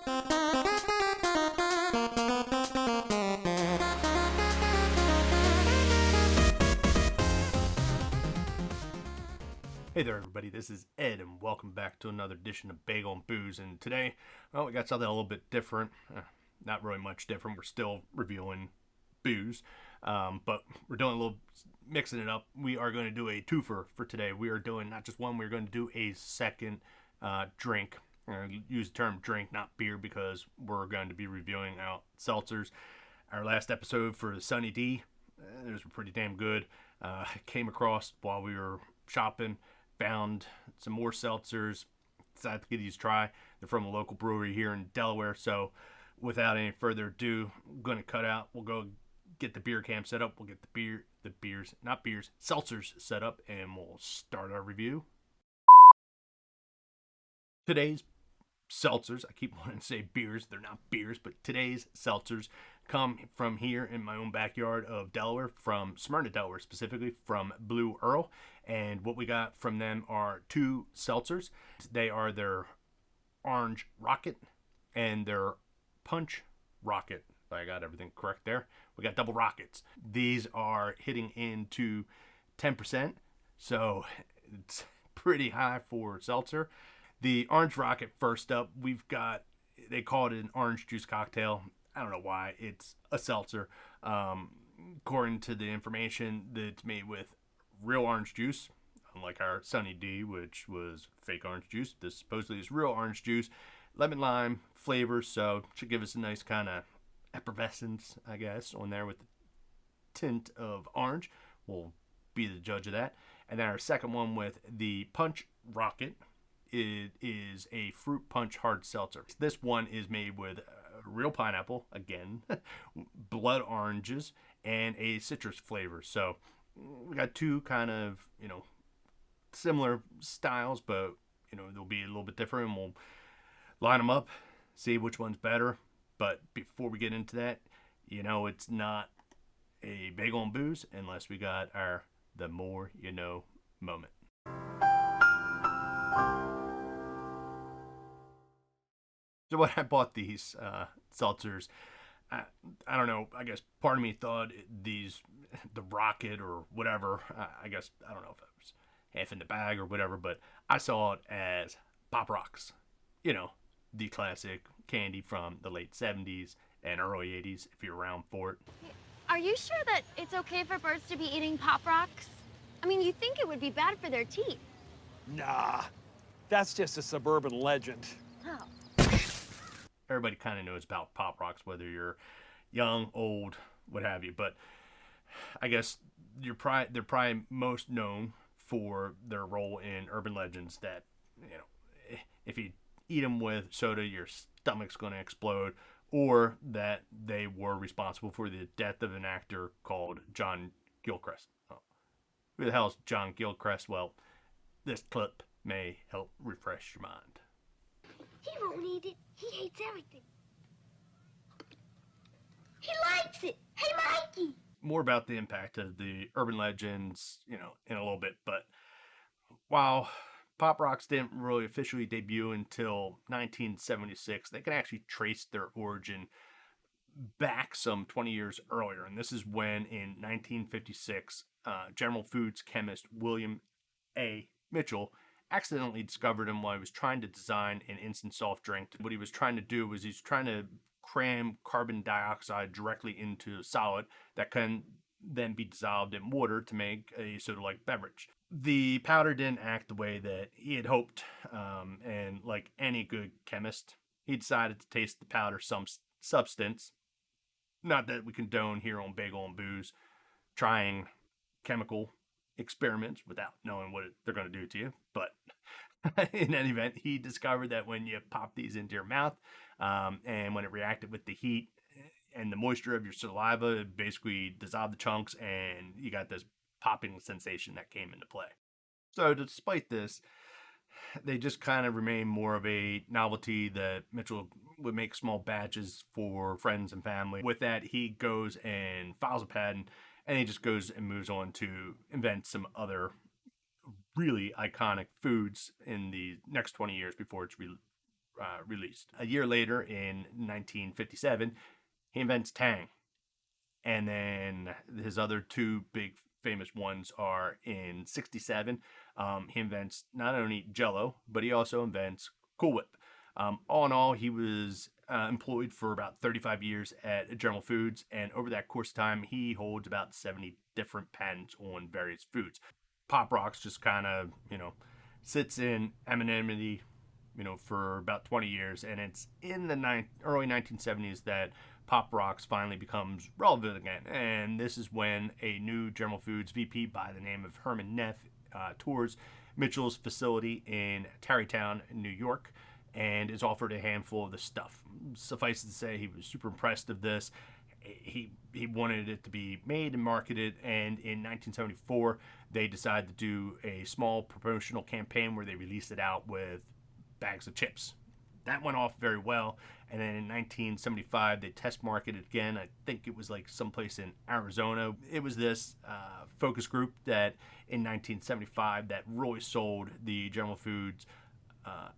Hey there everybody, this is Ed and welcome back to another edition of Bagel and Booze. And today, well, we got something a little bit different. Not really much different. We're still reviewing booze, but we're doing a little mixing it up. We are going to do a twofer for today. We are doing not just one, we're going to do a second drink. Use the term drink, not beer, because we're going to be reviewing out seltzers. Our last episode for Sunny D, those were pretty damn good. Came across while we were shopping, found some more seltzers, decided to give these a try. They're from a local brewery here in Delaware. So without any further ado, I'm going to cut out. We'll go get the Beercam set up. We'll get seltzers set up, and we'll start our review. Today's seltzers, I keep wanting to say beers, they're not beers, but today's seltzers come from here in my own backyard of Delaware, from Smyrna, Delaware, specifically from Blue Earl. And what we got from them are two seltzers. They are their Orange Rocket and their Punch Rocket. I got everything correct there. We got double rockets. These are hitting into 10%, so it's pretty high for seltzer. The Orange Rocket first up, we've got, they call it an orange juice cocktail. I don't know why. It's a seltzer. According to the information, it's made with real orange juice, unlike our Sunny D, which was fake orange juice. This supposedly is real orange juice, lemon lime flavor, so it should give us a nice kind of effervescence, I guess, on there with the tint of orange. We'll be the judge of that. And then our second one with the Punch Rocket, it is a fruit punch hard seltzer. This one is made with real pineapple, again, blood oranges, and a citrus flavor. So we got two kind of, similar styles, but, they'll be a little bit different, and we'll line them up, see which one's better. But before we get into that, it's not a bagel and booze unless we got our the more you know moment. So when I bought these seltzers, I don't know, I guess part of me thought the Rocket or whatever, I guess, I don't know if it was half in the bag or whatever, but I saw it as PopRocks, the classic candy from the late 70s and early 80s, if you're around for it. Are you sure that it's okay for birds to be eating PopRocks? I mean, you'd think it would be bad for their teeth. Nah, that's just a suburban legend. Oh. Everybody kind of knows about PopRocks, whether you're young, old, what have you. But I guess they're probably most known for their role in urban legends that, if you eat them with soda, your stomach's going to explode, or that they were responsible for the death of an actor called John Gilchrist. Oh, who the hell is John Gilchrist? Well, this clip may help refresh your mind. He won't eat it. He hates everything. He likes it. Hey, Mikey! More about the impact of the urban legends, in a little bit. But while PopRocks didn't really officially debut until 1976, they can actually trace their origin back some 20 years earlier. And this is when, in 1956, General Foods chemist William A. Mitchell accidentally discovered him while he was trying to design an instant soft drink. What he was trying to do was he's trying to cram carbon dioxide directly into a solid that can then be dissolved in water to make a soda-like beverage. The powder didn't act the way that he had hoped, and like any good chemist, he decided to taste the powder some substance. Not that we condone here on Bagel and Booze trying chemical experiments without knowing what they're going to do to you, but in any event, he discovered that when you pop these into your mouth, and when it reacted with the heat and the moisture of your saliva, it basically dissolved the chunks, and you got this popping sensation that came into play. So despite this, they just kind of remain more of a novelty that Mitchell would make small batches for friends and family. With that, he goes and files a patent, and he just goes and moves on to invent some other really iconic foods in the next 20 years before it's released. A year later, in 1957, he invents Tang. And then his other two big famous ones are in 67. He invents not only Jello, but he also invents Cool Whip. All in all, he was employed for about 35 years at General Foods, and over that course of time, he holds about 70 different patents on various foods. Pop Rocks just kind of, sits in anonymity, for about 20 years, and it's in the early 1970s that Pop Rocks finally becomes relevant again. And this is when a new General Foods VP by the name of Herman Neff tours Mitchell's facility in Tarrytown, New York, and is offered a handful of the stuff. Suffice it to say, he was super impressed of this. He wanted it to be made and marketed, and in 1974, they decided to do a small promotional campaign where they released it out with bags of chips. That went off very well, and then in 1975, they test marketed again. I think it was like someplace in Arizona. It was this focus group that in 1975 that really sold the General Foods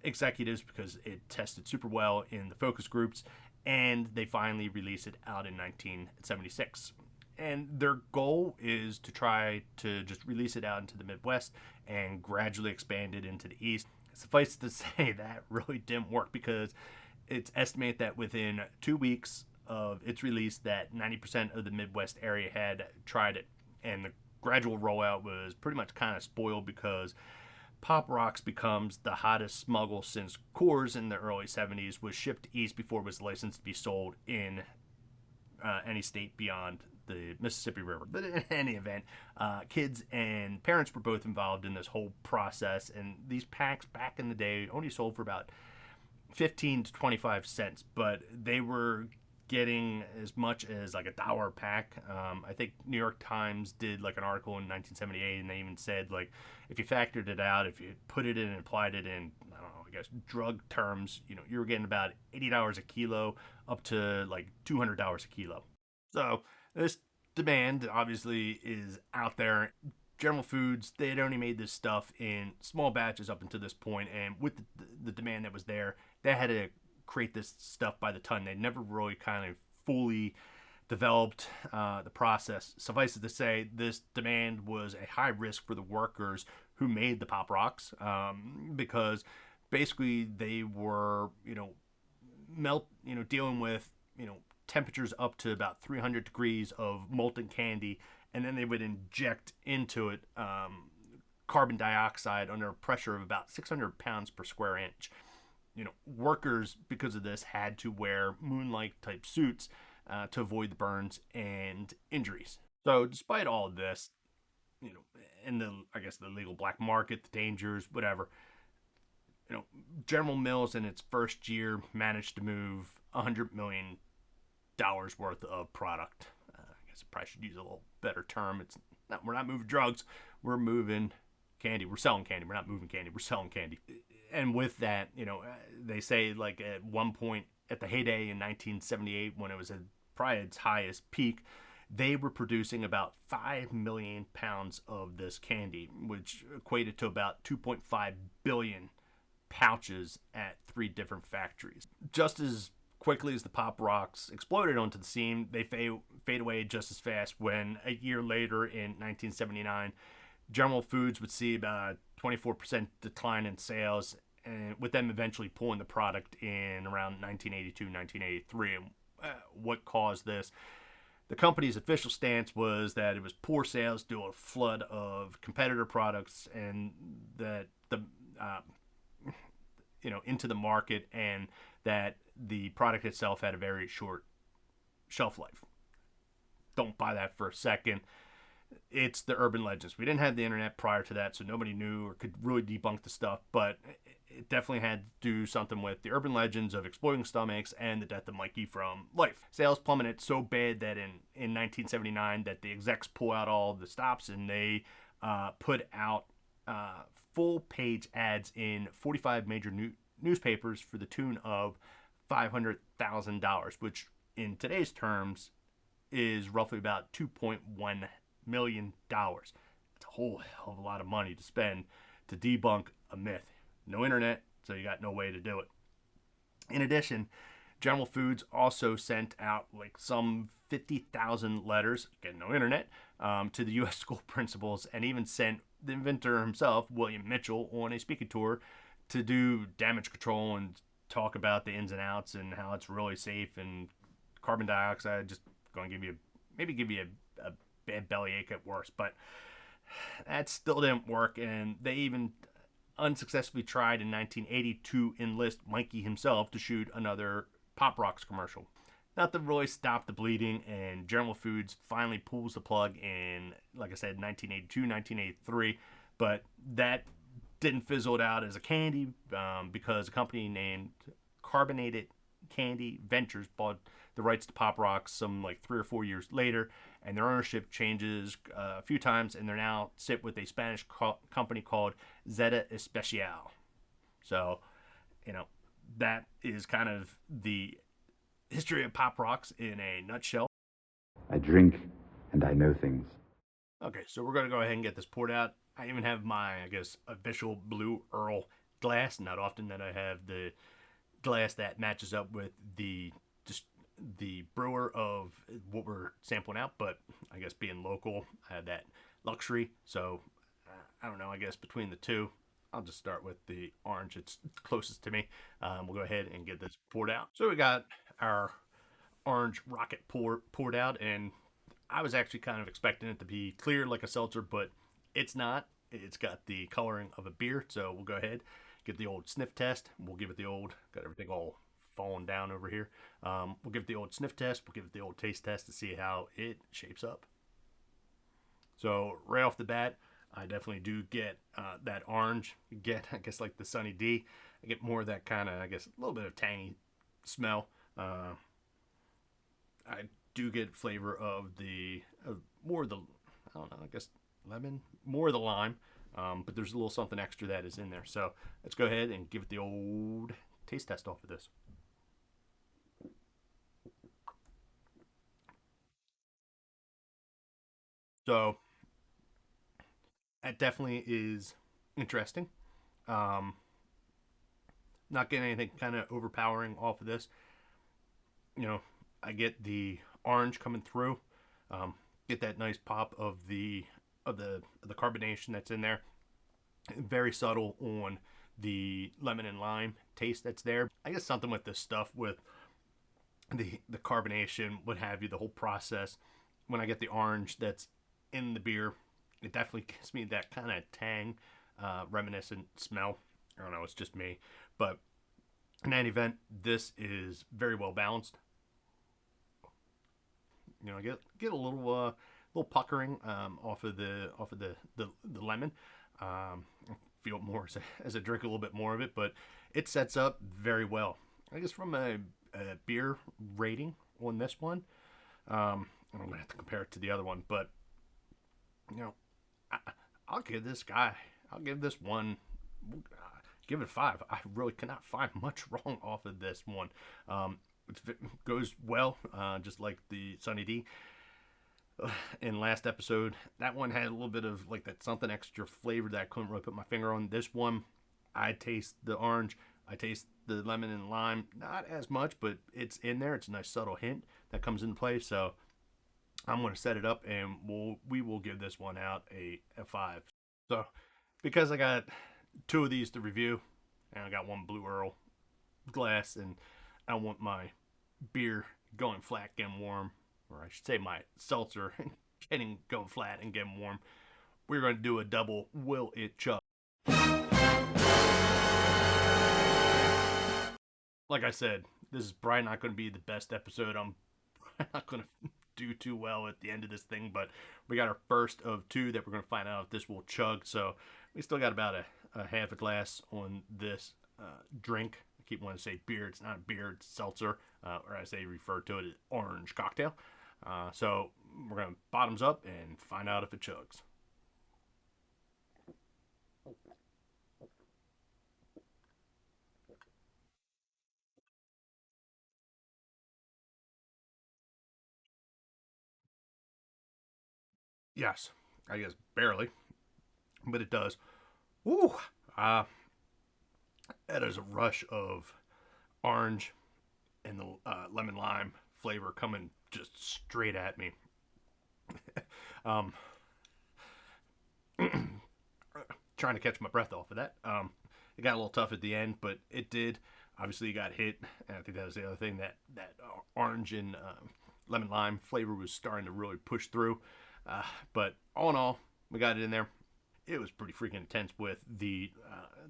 executives because it tested super well in the focus groups, and they finally released it out in 1976. And their goal is to try to just release it out into the Midwest and gradually expand it into the East. Suffice to say, that really didn't work because it's estimated that within 2 weeks of its release that 90% of the Midwest area had tried it. And the gradual rollout was pretty much kind of spoiled because Pop Rocks becomes the hottest smuggle since Coors in the early 70s was shipped east before it was licensed to be sold in any state beyond the Mississippi River. But in any event, kids and parents were both involved in this whole process, and these packs back in the day only sold for about 15 to 25 cents, but they were getting as much as like $1 a pack. I think New York Times did like an article in 1978, and they even said like if you factored it out, if you put it in and applied it in, I don't know, I guess drug terms, you were getting about $80 a kilo up to like $200 a kilo. So this demand obviously is out there. General Foods, they had only made this stuff in small batches up until this point, and with the demand that was there, they had to create this stuff by the ton. They never really kind of fully developed the process. Suffice it to say, this demand was a high risk for the workers who made the Pop Rocks because basically they were, dealing with, temperatures up to about 300 degrees of molten candy, and then they would inject into it carbon dioxide under a pressure of about 600 pounds per square inch. Workers, because of this, had to wear moonlight type suits to avoid the burns and injuries. So despite all of this, in the legal black market, the dangers, whatever, General Mills in its first year managed to move $100 million worth of product. I guess I probably should use a little better term. We're not moving drugs, we're moving candy. We're selling candy. We're not moving candy, we're selling candy. And with that, they say like at one point at the heyday in 1978, when it was probably its highest peak, they were producing about 5 million pounds of this candy, which equated to about 2.5 billion pouches at 3 different factories. Just as quickly as the Pop Rocks exploded onto the scene, they fade away just as fast when a year later in 1979, General Foods would see about a 24% decline in sales, and with them eventually pulling the product in around 1982, 1983. And what caused this? The company's official stance was that it was poor sales due to a flood of competitor products, and that into the market, and that the product itself had a very short shelf life. Don't buy that for a second. It's the urban legends. We didn't have the internet prior to that, so nobody knew or could really debunk the stuff, but it definitely had to do something with the urban legends of exploding stomachs and the death of Mikey from Life. Sales plummeted so bad that in 1979 that the execs pull out all the stops, and they put out full page ads in 45 major newspapers for the tune of $500,000, which in today's terms is roughly about $2.1 million. It's a whole hell of a lot of money to spend to debunk a myth. No internet, so you got no way to do it. In addition, General Foods also sent out like some 50,000 letters, again, no internet, to the U.S. school principals, and even sent the inventor himself, William Mitchell, on a speaking tour to do damage control and talk about the ins and outs and how it's really safe and carbon dioxide just going to give you a bad bellyache at worst. But that still didn't work, and they even unsuccessfully tried in 1980 to enlist Mikey himself to shoot another PopRocks commercial. Not to really stop the bleeding, and General Foods finally pulls the plug in, like I said, 1982, 1983, but that didn't fizzle it out as a candy because a company named Carbonated Candy Ventures bought the rights to PopRocks some like 3 or 4 years later, and their ownership changes a few times, and they're now sit with a Spanish company called Zeta Especial. So, that is kind of the history of PopRocks in a nutshell. I drink and I know things. Okay, so we're going to go ahead and get this poured out. I even have my, official Blue Earl glass. Not often that I have the glass that matches up with the brewer of what we're sampling out, but I guess being local, I had that luxury. So, I don't know, I guess between the two, I'll just start with the orange. It's closest to me. We'll go ahead and get this poured out. So we got our orange rocket poured out, and I was actually kind of expecting it to be clear like a seltzer, but it's not. It's got the coloring of a beer. So we'll go ahead, get the old sniff test. We'll give it the old, got everything all falling down over here. We'll give it the old sniff test. We'll give it the old taste test to see how it shapes up. So right off the bat, I definitely do get that orange. Get, I guess, like the Sunny D. I get more of that kind of, a little bit of tangy smell. I do get flavor of more of the, I don't know, lemon, more of the lime. But there's a little something extra that is in there. So let's go ahead and give it the old taste test off of this. So that definitely is interesting. Not getting anything kind of overpowering off of this. I get the orange coming through. Get that nice pop of the carbonation that's in there. Very subtle on the lemon and lime taste that's there. I guess something with this stuff with the carbonation, what have you, the whole process. When I get the orange that's in the beer, it definitely gives me that kind of tang, reminiscent smell. I don't know, it's just me. But in any event, this is very well balanced. I get a little puckering off of the lemon. I feel it more as I drink a little bit more of it, but it sets up very well. I guess from a beer rating on this one, I'm gonna have to compare it to the other one, but I'll give this one, give it 5. I really cannot find much wrong off of this one. It goes well, just like the Sunny D in last episode. That one had a little bit of like that something extra flavor that I couldn't really put my finger on. This one, I taste the orange, I taste the lemon and lime, not as much, but it's in there. It's a nice subtle hint that comes into play. So I'm going to set it up, and we will give this one out a 5. So because I got 2 of these to review, and I got one Blue Earl glass, and I want my beer going flat, getting warm, or I should say my seltzer going flat and getting warm, we're going to do a double Will It Chug. Like I said, this is probably not going to be the best episode. I'm not going to do too well at the end of this thing, but we got our first of 2 that we're going to find out if this will chug. So we still got about a half a glass on this drink. I keep wanting to say beer. It's not beer, it's seltzer, or as they refer to it as orange cocktail. So we're going to bottoms up and find out if it chugs. Yes, I guess barely, but it does. Woo! That is a rush of orange and the lemon lime flavor coming just straight at me. Trying to catch my breath off of that. It got a little tough at the end, but it did. Obviously, you got hit, and I think that was the other thing, that orange and lemon lime flavor was starting to really push through. But all in all, we got it in there. It was pretty freaking intense with the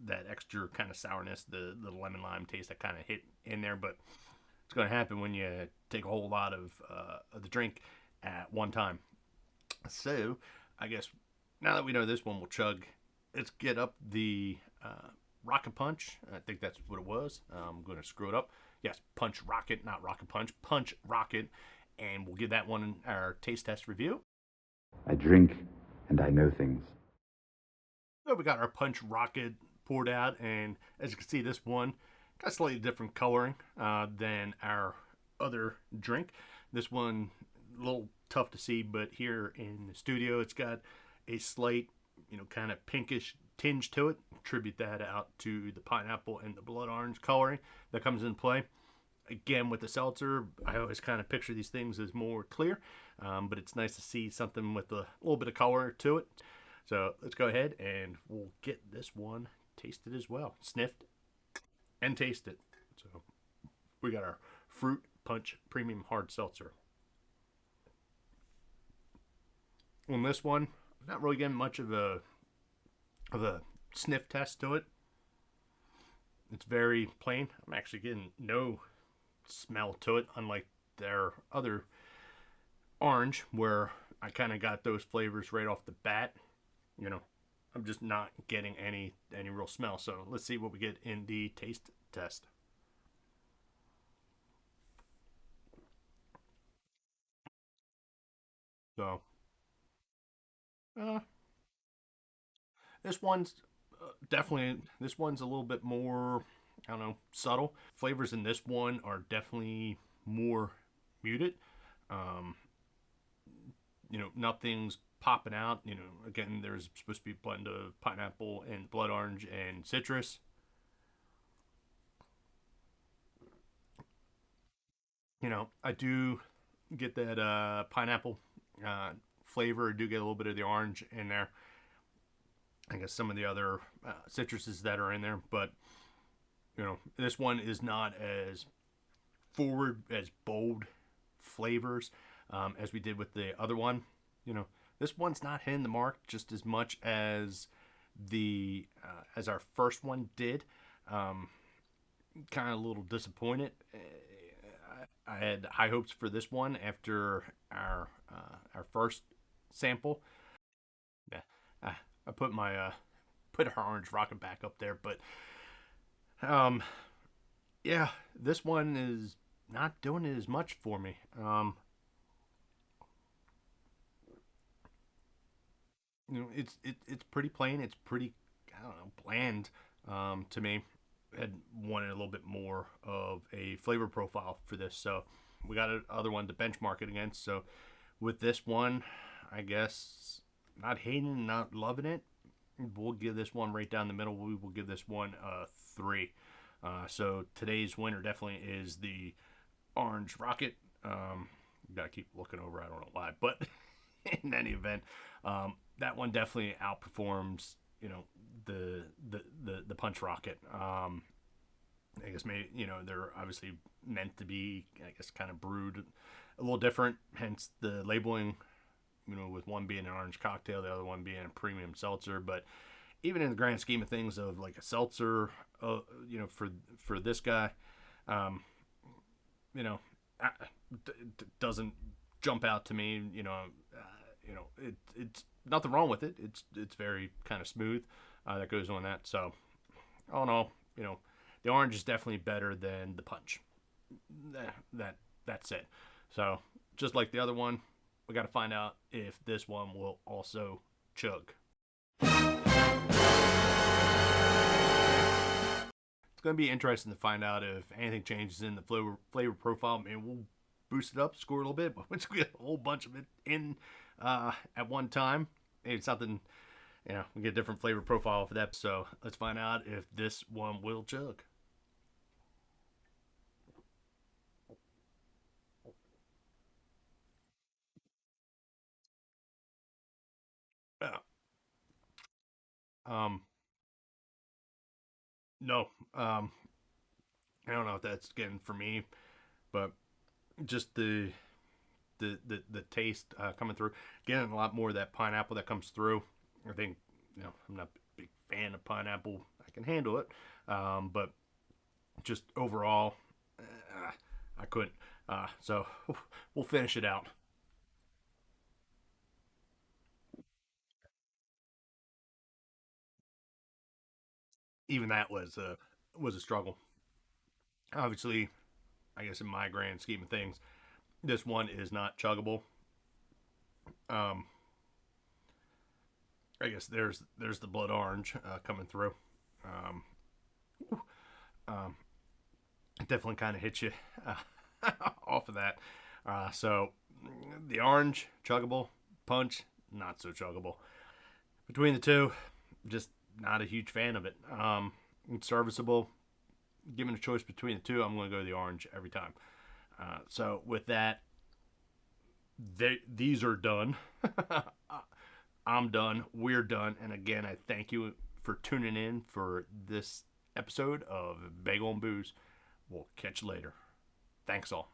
that extra kind of sourness, the lemon lime taste that kind of hit in there. But it's going to happen when you take a whole lot of the drink at one time. So I guess now that we know this one will chug, let's get up the Rocket Punch. I think that's what it was. I'm going to screw it up. Yes, Punch Rocket, not Rocket Punch. Punch Rocket. And we'll give that one our taste test review. I drink and I know things. So we got our Punch Rocket poured out, and as you can see, this one got slightly different coloring than our other drink. This one a little tough to see, but here in the studio, it's got a slight, kind of pinkish tinge to it. Attribute that out to the pineapple and the blood orange coloring that comes in play. Again, with the seltzer, I always kind of picture these things as more clear, but it's nice to see something with a little bit of color to it. So let's go ahead and we'll get this one tasted as well. Sniffed and tasted. So we got our Fruit Punch Premium Hard Seltzer. On this one, not really getting much of a sniff test to it. It's very plain. I'm actually getting no smell to it, unlike their other orange, where I kind of got those flavors right off the bat. I'm just not getting any real smell. So let's see what we get in the taste test. So this one's this one's a little bit more, I don't know, subtle. Flavors in this one are definitely more muted. Nothing's popping out. Again, there's supposed to be a blend of pineapple and blood orange and citrus. I do get that pineapple flavor. I do get a little bit of the orange in there. I guess some of the other citruses that are in there, but this one is not as forward, as bold flavors as we did with the other one. This one's not hitting the mark just as much as the as our first one did. Kind of a little disappointed. I had high hopes for this one after our first sample. Yeah, I put my put our orange rocket back up there, but yeah, this one is not doing it as much for me. It's pretty plain. It's pretty, I don't know, bland to me. Had wanted a little bit more of a flavor profile for this, so we got another one to benchmark it against. So with this one, I guess not hating, not loving it. We'll give this one right down the middle. We will give this one a 3. So today's winner definitely is the Orange Rocket. Gotta keep looking over. I don't know why, but in any event, that one definitely outperforms, the Punch Rocket. I guess maybe, they're obviously meant to be, I guess, kind of brewed a little different, hence the labeling, with one being an orange cocktail, the other one being a premium seltzer. But even in the grand scheme of things of like a seltzer, for this guy, doesn't jump out to me. It's nothing wrong with it. It's very kind of smooth that goes on that. So all in all, the orange is definitely better than the punch. That's it. So just like the other one, we got to find out if this one will also chug. It's going to be interesting to find out if anything changes in the flavor profile. Maybe we'll boost it up, score a little bit, but once we get a whole bunch of it in at one time, maybe it's something, we get a different flavor profile for that. So let's find out if this one will chug. No, I don't know if that's again for me, but just the taste coming through. Again, a lot more of that pineapple that comes through. I think, I'm not a big fan of pineapple. I can handle it, but just overall, I couldn't. So we'll finish it out. Even that was a struggle. Obviously, I guess in my grand scheme of things, this one is not chuggable. Um, I guess there's the blood orange coming through. Um, um, it definitely kind of hits you off of that. So the orange chuggable, punch not so chuggable. Between the two, just not a huge fan of it. It's serviceable. Given a choice between the two, I'm going to go the orange every time. So with that, these are done. I'm done. We're done. And again, I thank you for tuning in for this episode of Bagel and Booze. We'll catch you later. Thanks all.